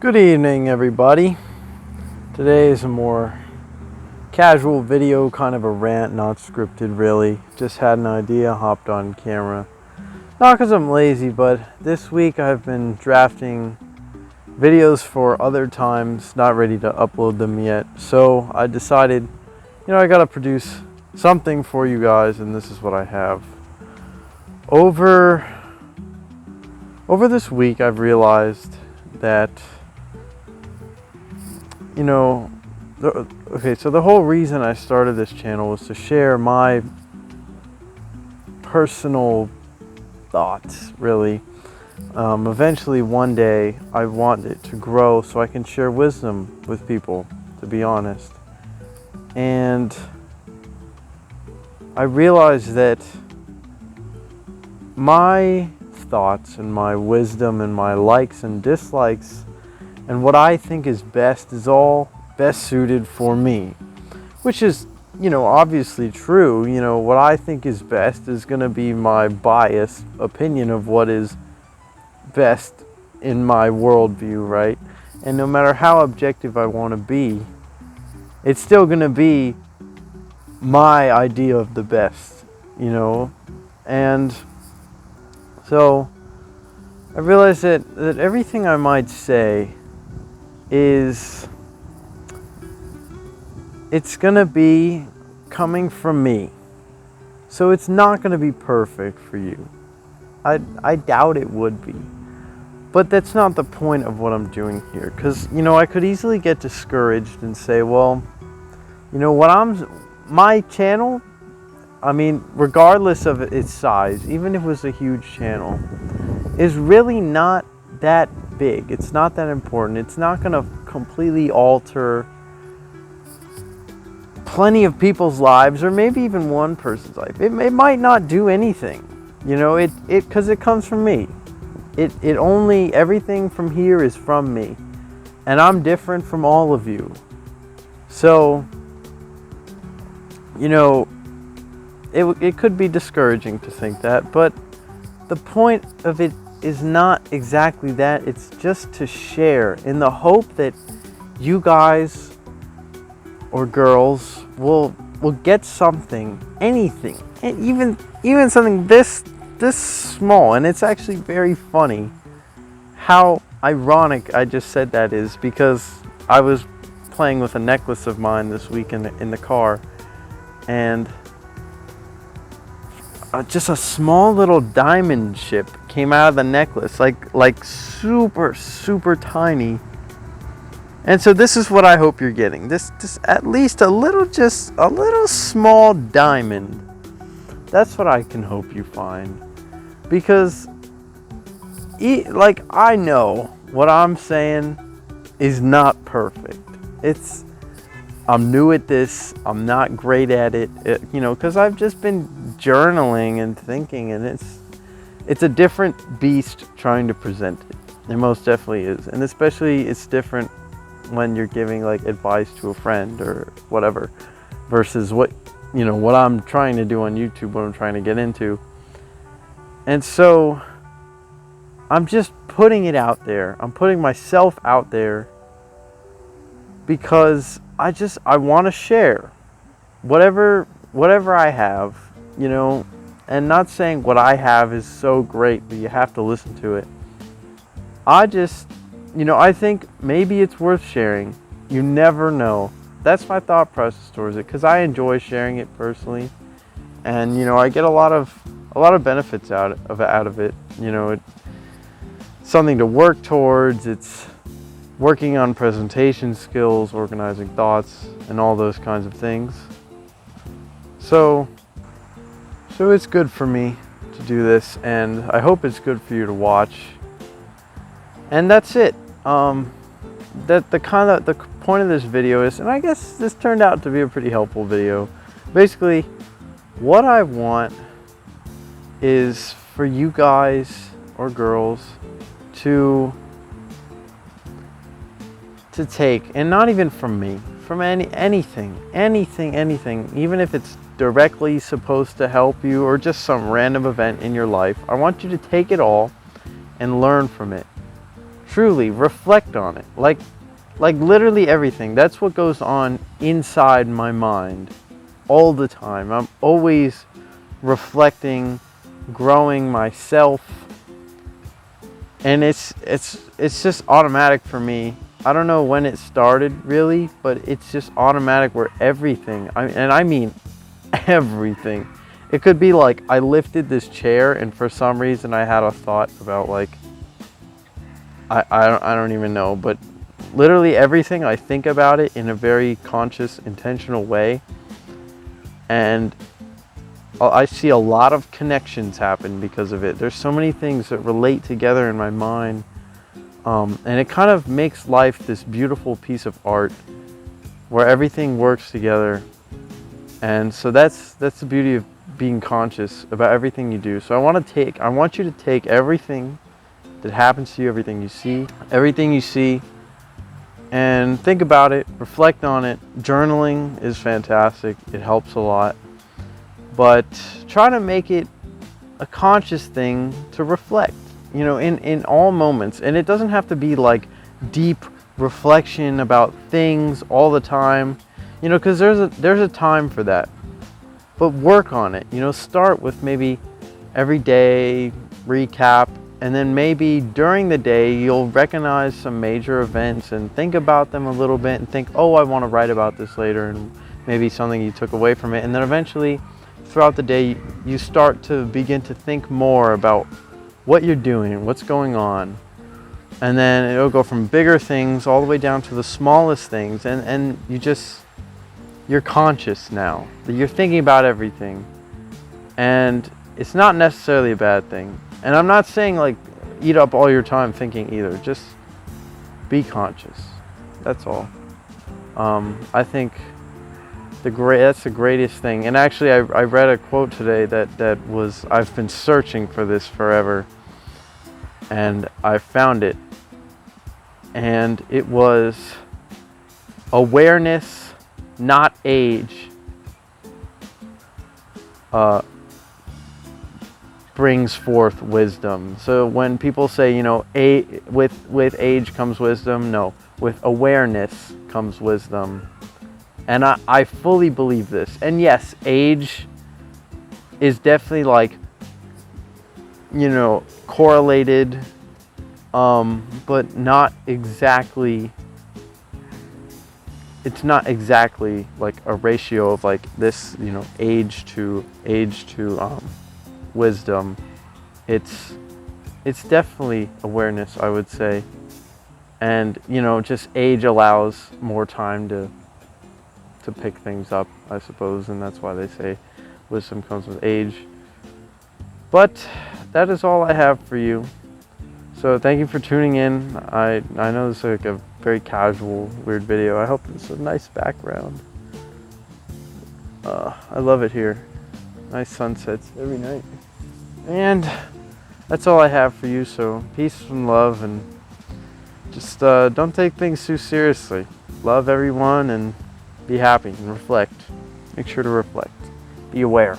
Good evening, everybody. Today is a more casual video, kind of a rant, not scripted really. Just had an idea, hopped on camera. Not because I'm lazy, but this week I've been drafting videos for other times, not ready to upload them yet. So I decided, I gotta produce something for you guys, and this is what I have. Over this week, I've realized that so the whole reason I started this channel was to share my personal thoughts, really. Eventually, one day, I want it to grow so I can share wisdom with people, to be honest. And I realized that my thoughts and my wisdom and my likes and dislikes and what I think is best is all best suited for me, which is, obviously true. What I think is best is going to be my biased opinion of what is best in my worldview, right? And no matter how objective I want to be, it's still going to be my idea of the best, And so I realized that everything I might say it's gonna be coming from me. So it's not gonna be perfect for you. I doubt it would be. But that's not the point of what I'm doing here. Because, I could easily get discouraged and say, well, my channel, regardless of its size, even if it was a huge channel, is really not that big. It's not that important. It's not going to completely alter plenty of people's lives, or maybe even one person's life. It might not do anything, because it comes from me. It only, everything from here is from me, and I'm different from all of you. So, it could be discouraging to think that, but the point of it is not exactly that. It's just to share in the hope that you guys or girls will get something, anything, and even something this small. And it's actually very funny how ironic I just said that is, because I was playing with a necklace of mine this week in the car, and just a small little diamond chip came out of the necklace, like super, super tiny. And so this is what I hope you're getting. This at least a little small diamond. That's what I can hope you find. Because I know what I'm saying is not perfect. I'm new at this. I'm not great at it, because I've just been journaling and thinking, and it's a different beast trying to present it. It most definitely is. And especially it's different when you're giving advice to a friend or whatever, versus what I'm trying to do on YouTube, what I'm trying to get into. And so I'm just putting it out there. I'm putting myself out there because I want to share whatever I have, and not saying what I have is so great that you have to listen to it. I think maybe it's worth sharing. You never know. That's my thought process towards it, because I enjoy sharing it personally, and I get a lot of benefits out of it. It's something to work towards. It's working on presentation skills, organizing thoughts, and all those kinds of things. So it's good for me to do this, and I hope it's good for you to watch. And that's it. The point of this video is, and I guess this turned out to be a pretty helpful video. Basically, what I want is for you guys or girls to take, and not even from me, from anything, even if it's directly supposed to help you or just some random event in your life. I want you to take it all and learn from it. truly reflect on it. Like literally everything. That's what goes on inside my mind all the time. I'm always reflecting, growing myself, and it's just automatic for me. I don't know when it started really, but it's just automatic where everything, and I mean everything. It could be like I lifted this chair and for some reason I had a thought about like I don't even know, but literally everything, I think about it in a very conscious, intentional way, and I see a lot of connections happen because of it. There's so many things that relate together in my mind, and it kind of makes life this beautiful piece of art where everything works together. And so that's the beauty of being conscious about everything you do. So I want you to take everything that happens to you, everything you see, and think about it, reflect on it. Journaling is fantastic. It helps a lot. But try to make it a conscious thing to reflect, in all moments. And it doesn't have to be like deep reflection about things all the time, because there's a time for that. But work on it, start with maybe every day, recap, and then maybe during the day you'll recognize some major events and think about them a little bit and think, oh, I want to write about this later, and maybe something you took away from it. And then eventually throughout the day you start to begin to think more about what you're doing, what's going on. And then it'll go from bigger things all the way down to the smallest things, and you're conscious now. You're thinking about everything. And it's not necessarily a bad thing. And I'm not saying like eat up all your time thinking either. Just be conscious. That's all. I think that's the greatest thing. And actually I read a quote today that was, I've been searching for this forever, and I found it. And it was, awareness, not age, brings forth wisdom. So when people say, with age comes wisdom, no, with awareness comes wisdom. And I fully believe this. And yes, age is definitely like, correlated, but not exactly. It's not exactly like a ratio of like this, age to wisdom. It's definitely awareness, I would say. And just age allows more time to pick things up, I suppose, and that's why they say wisdom comes with age. But that is all I have for you. So thank you for tuning in. I know this is like a very casual, weird video. I hope it's a nice background. I love it here. Nice sunsets every night. And that's all I have for you. So peace and love, and just don't take things too seriously. Love everyone and be happy and reflect. Make sure to reflect. Be aware.